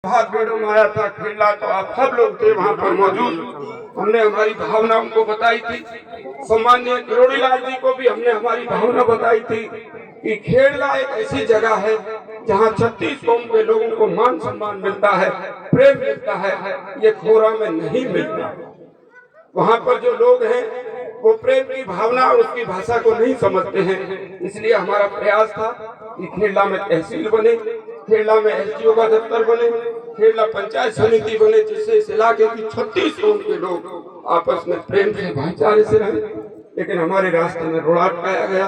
बहुत मैडम आया था खेला, तो आप सब लोग थे वहाँ पर मौजूद। हमने हमारी भावना उनको बताई थी। सम्माननीय किरोड़ीलाल जी को भी हमने हमारी भावना बताई थी कि खेड़ला एक ऐसी जगह है जहाँ 36 कौम के लोगों को मान सम्मान मिलता है, प्रेम मिलता है, ये खोरा में नहीं मिलता। वहाँ पर जो लोग हैं वो प्रेम की भावना और उसकी भाषा को नहीं समझते हैं। इसलिए हमारा प्रयास था कि खेड़ला में तहसील बने, खेड़ला में एसडीओ का दफ्तर बने, खेड़ला पंचायत समिति बने, जिससे इस इलाके की 36 कौम के लोग आपस में प्रेम से भाईचारे से रहे। लेकिन हमारे रास्ते में रोड़ा अटकाया गया।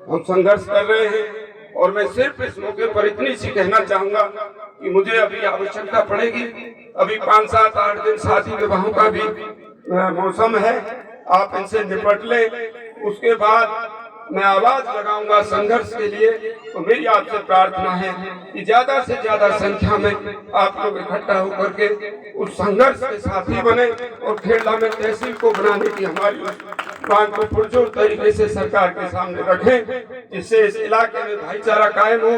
हम संघर्ष कर रहे हैं और मैं सिर्फ इस मौके पर इतनी सी कहना चाहूंगा कि मुझे अभी आवश्यकता पड़ेगी। अभी 5, 7, 8 दिन शादी विवाहों का भी मौसम है, आप इनसे निपट ले। उसके बाद मैं आवाज लगाऊंगा संघर्ष के लिए। तो मेरी आपसे प्रार्थना है कि ज्यादा से ज्यादा संख्या में आप लोग इकट्ठा होकर के उस संघर्ष के साथी बने और खेड़ला में तहसील को बनाने की हमारी मांग को पुरजोर तरीके से सरकार के सामने रखें, जिससे इस इलाके में भाईचारा कायम हो।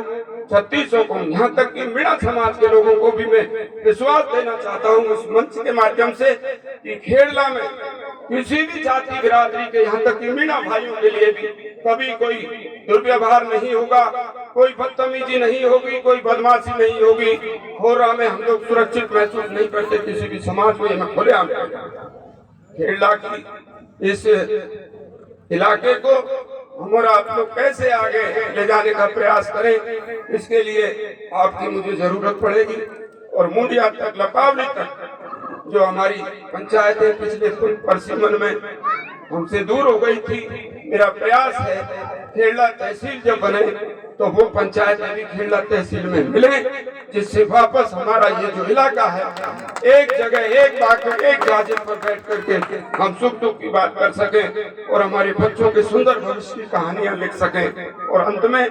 36 को, यहाँ तक कि मीणा समाज के लोगों को भी मैं विश्वास देना चाहता हूँ उस मंच के माध्यम से कि खेड़ला में किसी भी जाति बिरादरी के, यहाँ तक कि मीणा भाइयों के लिए भी कभी कोई दुर्व्यवहार नहीं होगा, कोई बदतमीजी नहीं होगी, कोई बदमाशी नहीं होगी। खोरा में हम लोग सुरक्षित महसूस नहीं करते किसी भी समाज को। मैं खुले आम खेड़ला की इस इलाके को हम और आप लोग कैसे आगे ले जाने का प्रयास करें, इसके लिए आपकी मुझे जरूरत पड़ेगी। और मुंडिया तक, लपावली तक जो हमारी पंचायतें पिछले परिसीमन में हमसे दूर हो गई थी, मेरा प्रयास है खेड़ला तहसील जब बने तो वो पंचायतें भी खेड़ला तहसील में मिले, जिससे वापस हमारा ये जो इलाका है एक जगह, एक बात, एक गाजिल पर बैठ करके हम सुख दुख की बात कर सकें और हमारे बच्चों के सुंदर भविष्य की कहानियां लिख सकें। और अंत में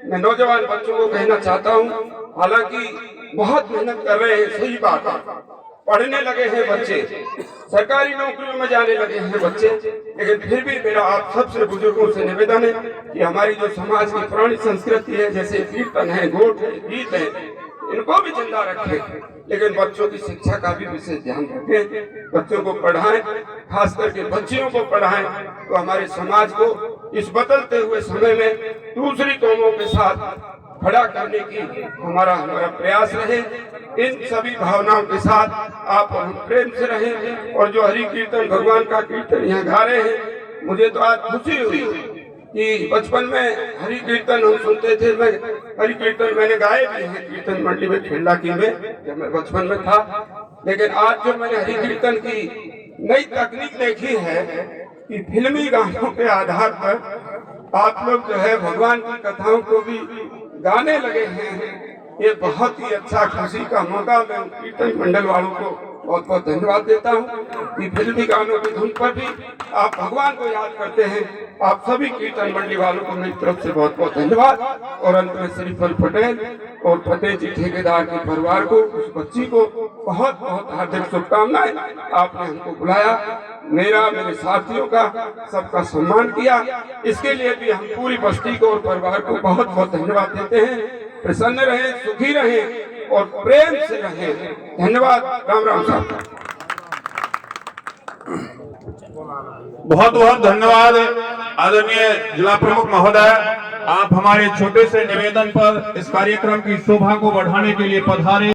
मैं नौजवान बच्चों को कहना चाहता हूँ, हालांकि बहुत मेहनत कर रहे हैं, सही बात है, पढ़ने लगे हैं बच्चे, सरकारी नौकरियों में जाने लगे हैं बच्चे, लेकिन फिर भी मेरा आप सबसे बुजुर्गों से निवेदन है कि हमारी जो समाज की पुरानी संस्कृति है, जैसे कीर्तन है, गोठ है, गीत है, इनको भी जिंदा रखें। लेकिन बच्चों की शिक्षा का भी विशेष ध्यान रखें, बच्चों को पढ़ाएं, खास करके बच्चियों को पढ़ाएं, तो हमारे समाज को इस बदलते हुए समय में दूसरी कौमों के साथ खड़ा करने की हमारा प्रयास रहे। इन सभी भावनाओं के साथ आप और हम प्रेम से रहें। और जो हरि कीर्तन, भगवान का कीर्तन यहाँ गा रहे हैं, मुझे तो आज खुशी हुई कि बचपन में हरि कीर्तन हम सुनते थे। मैं हरि कीर्तन मैंने गाए भी हैं कीर्तन मंडी में, खेड़ला की में, जब मैं बचपन में था। लेकिन आज जो मैंने हरि कीर्तन की नई तकनीक देखी है कि फिल्मी गानों के आधार पर आप लोग जो है भगवान की कथाओं को भी गाने लगे हैं, ये बहुत ही अच्छा खुशी का मौका। मैं कीर्तन मंडल वालों को बहुत बहुत धन्यवाद देता हूँ कि फिल्मी गानों की धुन पर भी आप भगवान को याद करते हैं। आप सभी कीर्तन मंडली वालों को मेरी तरफ से बहुत बहुत धन्यवाद। और अंत में श्रीफल पटेल और फतेह जी ठेकेदार के परिवार को, उस बच्ची को बहुत बहुत हार्दिक शुभकामनाएं। आपने हमको बुलाया, मेरा, मेरे साथियों का, सबका सम्मान किया, इसके लिए भी हम पूरी बस्ती को और परिवार को बहुत बहुत धन्यवाद देते हैं। प्रसन्न रहें, सुखी रहें और प्रेम से रहें। धन्यवाद। राम राम साहब। बहुत बहुत धन्यवाद आदरणीय जिला प्रमुख महोदय। आप हमारे छोटे से निवेदन पर इस कार्यक्रम की शोभा को बढ़ाने के लिए पधारे।